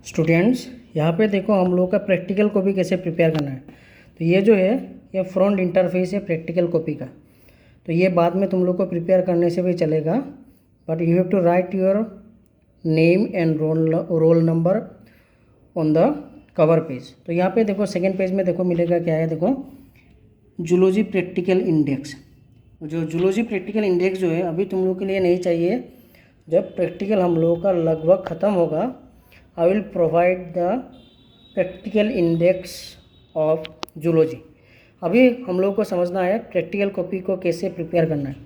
Students, यहाँ पे देखो हम लोग का प्रैक्टिकल कॉपी कैसे प्रिपेयर करना है। तो ये जो है ये फ्रंट इंटरफेस है प्रैक्टिकल कॉपी का। तो ये बाद में तुम लोग को प्रिपेयर करने से भी चलेगा, but you have to write your name and roll number on the cover page. तो यहाँ पे देखो सेकेंड पेज में देखो मिलेगा क्या है, देखो जूलॉजी प्रैक्टिकल इंडेक्स। जो जूलॉजी प्रैक्टिकल इंडेक्स जो है अभी तुम लोग के लिए नहीं चाहिए। जब प्रैक्टिकल हम लोगों का लगभग ख़त्म होगा, I will provide the practical index of zoology. अभी हम लोग को समझना है प्रैक्टिकल कॉपी को कैसे प्रिपेयर करना है।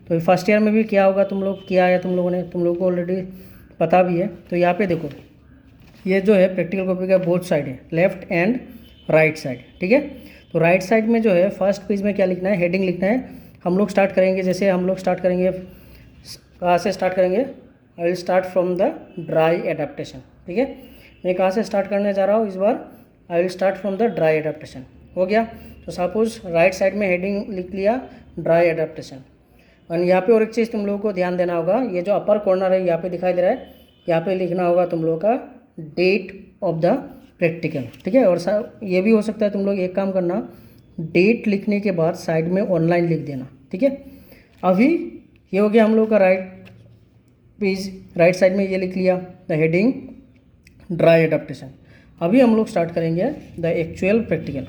तो फर्स्ट ईयर में भी क्या होगा, तुम लोग किया है, तुम लोगों को ऑलरेडी पता भी है। तो यहाँ पे देखो ये जो है प्रैक्टिकल कॉपी का बोथ साइड है, लेफ्ट एंड राइट साइड, ठीक है। तो राइट साइड में जो है फर्स्ट पेज में क्या लिखना है, हेडिंग लिखना है। हम लोग स्टार्ट करेंगे, जैसे हम लोग स्टार्ट करेंगे, कहाँ से स्टार्ट करेंगे, आई will start from the dry adaptation, ठीक है। मैं कहाँ से स्टार्ट करने जा रहा हूँ इस बार, I will start from the dry adaptation. हो गया। तो सपोज राइट साइड में हेडिंग लिख लिया ड्राई एडेप्टेशन। और यहाँ पे और एक चीज़ तुम लोगों को ध्यान देना होगा, ये जो अपर कॉर्नर है यहाँ पे दिखाई दे रहा है, यहाँ पे लिखना होगा तुम लोगों का डेट ऑफ द प्रैक्टिकल, ठीक है। और ये भी हो सकता है तुम लोग एक काम करना, डेट लिखने के बाद साइड में ऑनलाइन लिख देना, ठीक है। अभी ये हो गया हम लोग का राइट पेज, राइट साइड में ये लिख लिया द हेडिंग ड्राई एडेप्टेशन। अभी हम लोग स्टार्ट करेंगे द एक्चुअल प्रैक्टिकल।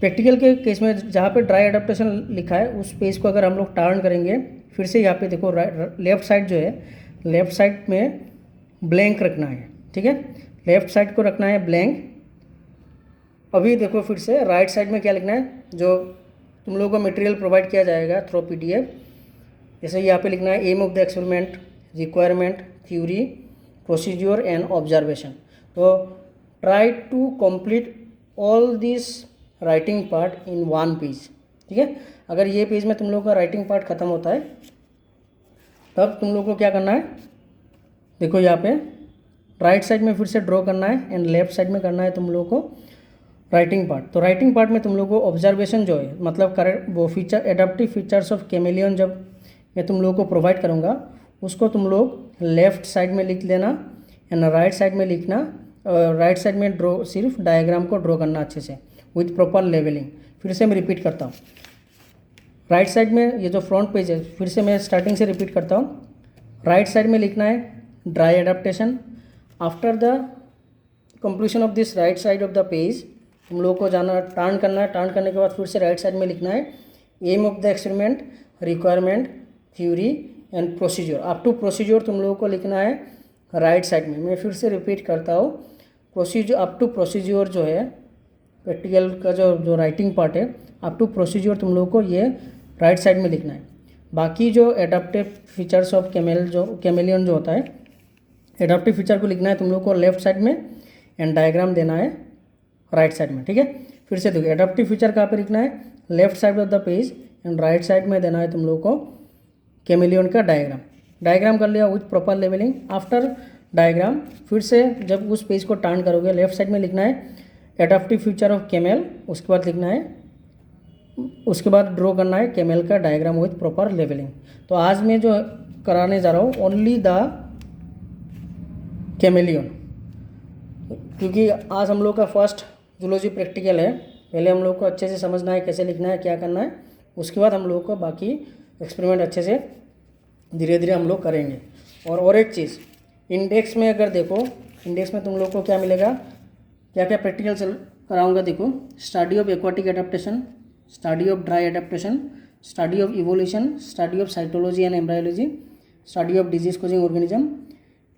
प्रैक्टिकल के केस में जहाँ पे ड्राई एडेप्टेशन लिखा है उस पेज को अगर हम लोग टर्न करेंगे, फिर से यहाँ पे देखो लेफ्ट साइड जो है, लेफ्ट साइड में ब्लैंक रखना है, ठीक है। लेफ्ट साइड को रखना है ब्लैंक। अभी देखो फिर से राइट साइड में क्या लिखना है, जो तुम लोगों को मटेरियल प्रोवाइड किया जाएगा थ्रू PDF। जैसे यहाँ पे लिखना है aim of the experiment, requirement, theory, procedure and observation. तो try to complete all this writing part in one page, ठीक है। अगर ये पेज में तुम लोगों का राइटिंग पार्ट खत्म होता है तब तुम लोगों को क्या करना है, देखो यहाँ पे राइट साइड में फिर से ड्रॉ करना है एंड लेफ्ट साइड में करना है तुम लोगों को राइटिंग पार्ट। तो राइटिंग पार्ट में तुम लोगों को ऑब्जर्वेशन जो है, मतलब करेक्ट वो feature, adaptive features of chameleon जब मैं तुम लोगों को प्रोवाइड करूँगा उसको तुम लोग लेफ्ट साइड में लिख लेना एंड राइट साइड में लिखना। राइट साइड में ड्रॉ, सिर्फ डायग्राम को ड्रॉ करना अच्छे से विथ प्रॉपर लेवलिंग। फिर से मैं रिपीट करता हूँ, राइट साइड में ये जो फ्रंट पेज है, फिर से मैं स्टार्टिंग से रिपीट करता हूँ। राइट साइड में लिखना है dry adaptation. After the completion of this right side of the page तुम लोगों को जाना, टर्न करना है। टर्न करने के बाद फिर से राइट साइड में लिखना है aim of the experiment, requirement, theory and procedure. Up to procedure तुम लोगों को लिखना है राइट साइड में। मैं फिर से रिपीट करता हूँ, प्रोसीजर अप टू प्रोसीजर जो है प्रैक्टिकल का जो राइटिंग पार्ट है, अप टू प्रोसीजर तुम लोगों को ये राइट साइड में लिखना है। बाकी जो एडाप्टिव फीचर्स ऑफ कैमेलियन जो होता है, एडाप्टिव फीचर को लिखना है तुम लोग को लेफ्ट साइड में एंड डायग्राम देना है राइट साइड में, ठीक है। फिर से देखो एडाप्टिव फीचर कहाँ पे लिखना है, left side of the page and right side में देना है तुम लोग को कैमेलियन का डायग्राम कर लिया with proper labelling. After diagram फिर से जब उस पेज को टर्न करोगे, लेफ्ट साइड में लिखना है एडाप्टिव फीचर ऑफ कैमेल, उसके बाद लिखना है, उसके बाद ड्रॉ करना है कैमेल का डायग्राम विथ प्रॉपर लेवलिंग। तो आज मैं जो कराने जा रहा हूँ ओनली द कैमेलियन, क्योंकि आज हम लोग का फर्स्ट जूलॉजी प्रैक्टिकल है। पहले हम लोग को अच्छे से समझना है कैसे लिखना है, क्या करना है, उसके बाद हम लोग को बाकी एक्सपेरिमेंट अच्छे से धीरे धीरे हम लोग करेंगे। और एक चीज़, इंडेक्स में अगर देखो, इंडेक्स में तुम लोग को क्या मिलेगा, क्या क्या प्रैक्टिकल कराऊंगा। देखो study of aquatic adaptation, study of dry adaptation, study of evolution, study of cytology and embryology, study of disease causing organism,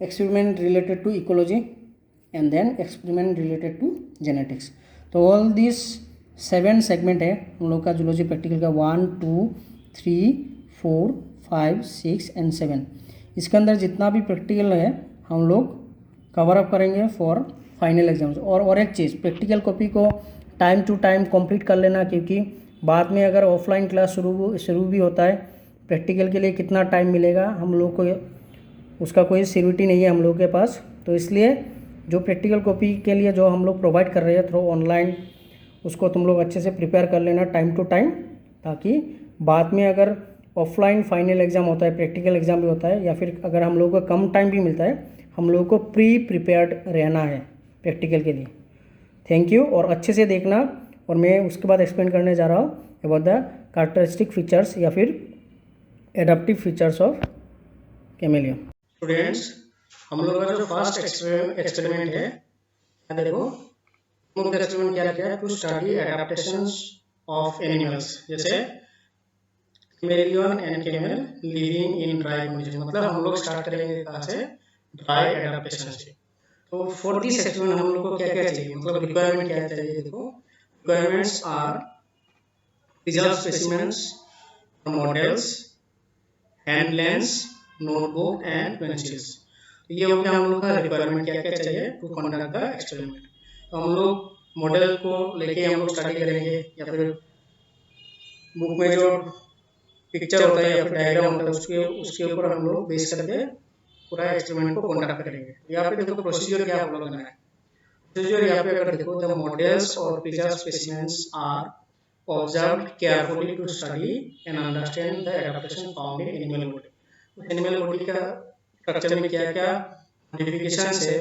experiment related to ecology and then experiment related to genetics. तो all this 7 segment है हम लोग का zoology practical का, 1 2 3 4 5 6 and 7। इसके अंदर जितना भी प्रैक्टिकल है हम लोग कवर अप करेंगे फॉर फाइनल एग्जाम्स। और एक चीज़, प्रैक्टिकल कॉपी को टाइम टू टाइम कंप्लीट कर लेना, क्योंकि बाद में अगर ऑफलाइन क्लास शुरू भी होता है, प्रैक्टिकल के लिए कितना टाइम मिलेगा हम लोग को उसका कोई सिक्योरिटी नहीं है हम लोग के पास। तो इसलिए जो प्रैक्टिकल कॉपी के लिए जो हम लोग प्रोवाइड कर रहे हैं थ्रू ऑनलाइन, उसको तुम लोग अच्छे से प्रिपेयर कर लेना टाइम टू टाइम, ताकि बाद में अगर ऑफलाइन फाइनल एग्ज़ाम होता है, प्रैक्टिकल एग्ज़ाम भी होता है, या फिर अगर हम लोग को कम टाइम भी मिलता है, हम लोगों को प्रिपेयर्ड रहना है प्रैक्टिकल के लिए। Thank you. और अच्छे से देखना, और मैं उसके बाद एक्सप्लेन करने जा रहा हूँ अबाउट द कैरेक्टरिस्टिक फीचर्स या फिर adaptive features of chameleon. Students, हम लोगों का जो फर्स्ट एक्सपेरिमेंट है, देखो एक्सपेरिमेंट क्या किया है, to study adaptations of animals, जैसे chameleon and camel living in dry condition. मतलब हम लोग स्टार्ट करेंगे कहाँ से, ड्राई एडाप्टेशन से। तो फॉर दिस एक्सपेरिमेंट हम लोग को क्या क्या चाहिए, मतलब रिक्वायरमेंट क्या चाहिए, देखो requirements are preserve specimens, models, hand lens, notebook and pencils. ये हो गया हम लोग का रिक्वायरमेंट, क्या क्या चाहिए टू कंडक्ट द एक्सपेरिमेंट। तो हम लोग मॉडल को लेके हम लोग स्टडी करेंगे, या फिर बुक में जो पिक्चर होता है या फिर डायग्राम होता है उसके ऊपर हम लोग बेस करके पूरा एक्सपेरिमेंट को कंडक्ट करेंगे। यहाँ पे देखो प्रोसीजर क्या फॉलो करना है। प्रोसीजर यहाँ पे अगर देखो, द मॉडल्स और preserve specimens are observed carefully to study and understand the adaptation found in animal body. Animal body का स्ट्रक्चर में क्या क्या मॉडिफिकेशन है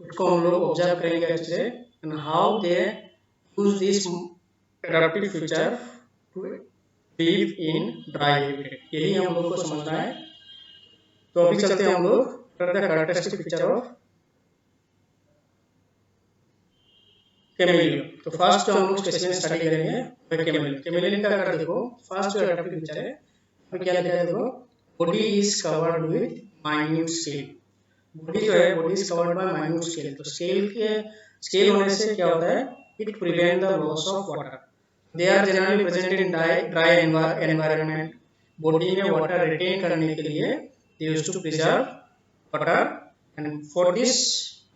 उसको हम लोग ऑब्जर्व करेंगे अच्छे से, and how they use this adaptive feature to live in dry habitat. यही हम लोग को समझना है। तो अभी चलते हैं हम लोग कैरेक्टरिस्टिक फीचर ऑफ कैमेलियन। तो फर्स्ट जो हम लोग स्पेसिमेन स्टडी करेंगे वो कैमेलियन। कैमेलियन का अगर देखो फर्स्ट जो एडाप्टिव फीचर है, अभी क्या लिखा है देखो, body is covered with minute scale. Body जो है, body is covered by minute scale. तो स्केल होने से क्या होता है, it prevent the loss of water. They are generally present in dry environment. Body में वाटर रिटेन करने के लिए they used to preserve water, and for this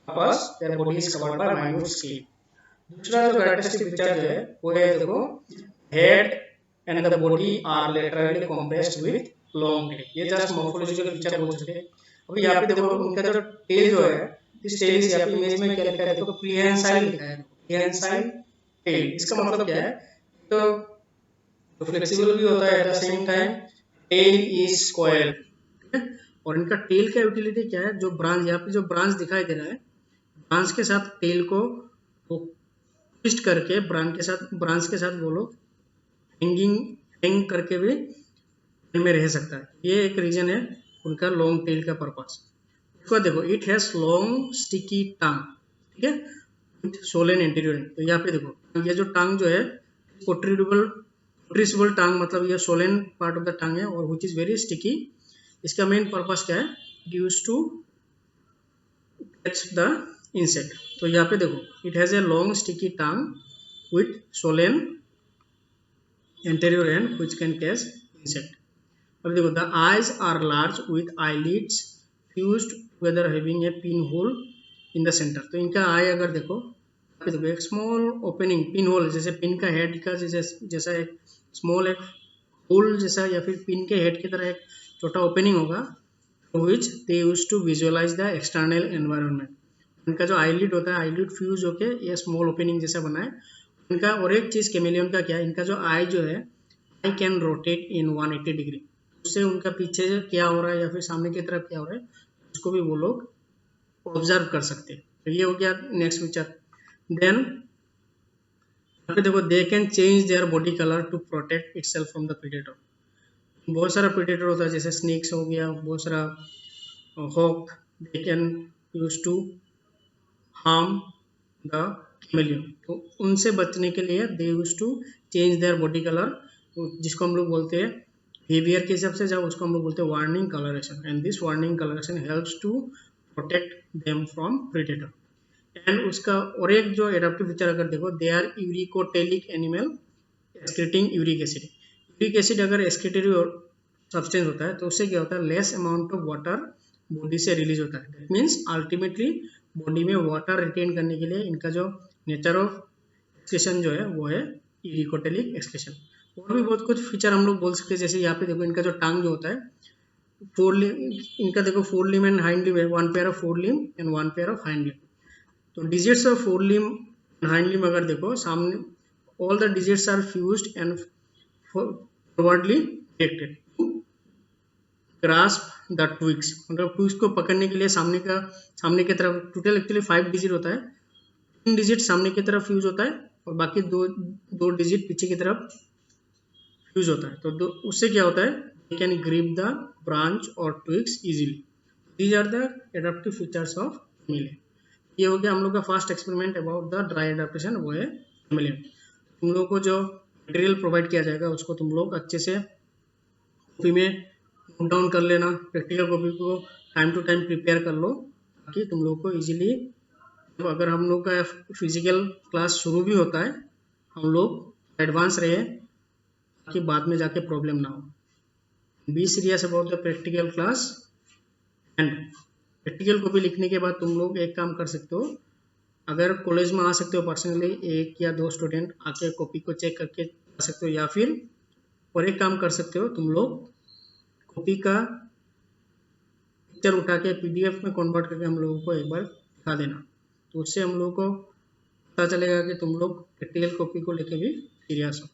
purpose their body is covered by minute skin. दूसरा जो characteristic feature जो है वो है देखो, head and the body are laterally compressed with long tail. ये जस्ट मॉर्फोलॉजिकल फीचर बोल सकते हैं। अभी यहाँ पे देखो उनका जो टेल जो है, इस टेल इस यहाँ पे इमेज में क्या लिखा है देखो, प्रीहेंसाइल लिखा है, प्रीहेंसाइल टेल। इसका मतलब क्या है, तो फ्लेक्सिबल भी होता है, at the same time tail is coiled. और इनका टेल का यूटिलिटी क्या है, जो ब्रांच यहाँ पे जो ब्रांच दिखाई दे रहा है, ब्रांच के साथ टेल को ट्विस्ट करके ब्रांच के साथ वो लोग हैंग करके भी में रह सकता है। ये एक रीजन है उनका लॉन्ग टेल का पर्पस। उसको देखो, इट हैज लॉन्ग स्टिकी टंग, ठीक है, विथ सोलेन एंटीरियर। तो यहाँ पे देखो ये जो टंग जो है प्रोट्रूसिबल टंग, मतलब ये swollen part of the tongue है, और विच इज वेरी स्टिकी। इसका मेन पर्पस क्या है, use to catch the insect. तो यहाँ पे देखो, it has a long sticky tongue with swollen anterior end which can catch insect. अब देखो, the eyes are large with eyelids fused together having a pin hole in the centre. तो इनका eye अगर देखो एक स्मॉल ओपनिंग, पिन होल, जैसे pin का head का जैसा एक स्मॉल एक होल जैसा, या फिर पिन के हेड की तरह एक छोटा ओपनिंग होगा, which they use to visualise the external environment. इनका जो आईलिड होता है, आईलिड फ्यूज होके ये स्मॉल ओपनिंग जैसा बना है इनका। और एक चीज कैमेलियन का क्या है, इनका जो आई जो है, I can rotate in 180 degree. उससे उनका पीछे क्या हो रहा है या फिर सामने की तरफ क्या हो रहा है उसको भी वो लोग ऑब्जर्व कर सकते हैं। तो ये हो गया नेक्स्ट फीचर। देन देखो, they can change their body colour to protect itself from the predator. बहुत सारा प्रेडेटर होता है, जैसे स्नेक्स हो गया, बहुत सारा hawk, they can use to harm the chameleon. तो उनसे बचने के लिए they use to change their body colour, जिसको हम लोग बोलते हैं बिहेवियर के हिसाब से जाओ, उसको हम लोग बोलते हैं warning coloration. And this warning coloration helps to protect them from predator. And उसका और एक जो एडाप्टिव फीचर अगर देखो, they are uricotelic animal excreting uric acid. Uric acid अगर एक्सक्रीटरी सब्सटेंस होता है तो उससे क्या होता है, less amount of water body से रिलीज होता है। दैट मीन्स अल्टीमेटली बॉडी में वाटर रिटेन करने के लिए इनका जो नेचर ऑफ एक्सक्रीशन जो है वो है यूरिकोटेलिक एक्सक्रीशन। और भी बहुत कुछ फीचर हम लोग बोल सकते हैं, जैसे यहाँ पे देखो इनका जो टांग जो होता है, इनका देखो 4 लिम्ब एंड हाइंड लिम्ब है, 1 pair of 4 limb and 1 pair of hind limb. तो digits of 4 limb and hind limb अगर देखो सामने, all the digits are fused and forwardly directed grasp the twigs, मतलब ट्विक्स को पकड़ने के लिए सामने की तरफ टोटल एक्चुअली 5 डिजिट होता है, 3 डिजिट सामने की तरफ यूज होता है और बाकी दो डिजिट पीछे की तरफ यूज होता है। तो उससे क्या होता है, you can grip the branch और twigs easily. These are the adaptive features of chameleon. ये हो गया हम लोग का first experiment about the dry adaptation, वो है कैमेलियन। तुम लोग को जो मटेरियल प्रोवाइड किया जाएगा उसको तुम लोग अच्छे से कॉपी में नोट डाउन कर लेना, प्रैक्टिकल कॉपी को टाइम टू टाइम प्रिपेयर कर लो ताकि तुम लोग को इजीली, अगर हम लोग का फिजिकल क्लास शुरू भी होता है हम लोग एडवांस रहे ताकि बाद में जाके प्रॉब्लम ना हो। Be serious about the practical class. And practical copy लिखने के बाद तुम लोग एक काम कर सकते हो, अगर कॉलेज में आ सकते हो पर्सनली 1 या 2 स्टूडेंट आके कॉपी को चेक करके जा सकते हो, या फिर और एक काम कर सकते हो, तुम लोग कॉपी का पिक्चर उठा के पीडीएफ में कन्वर्ट करके हम लोगों को एक बार दिखा देना, तो उससे हम लोगों को पता चलेगा कि तुम लोग प्रैक्टिकल कॉपी को लेके भी सीरियस हो।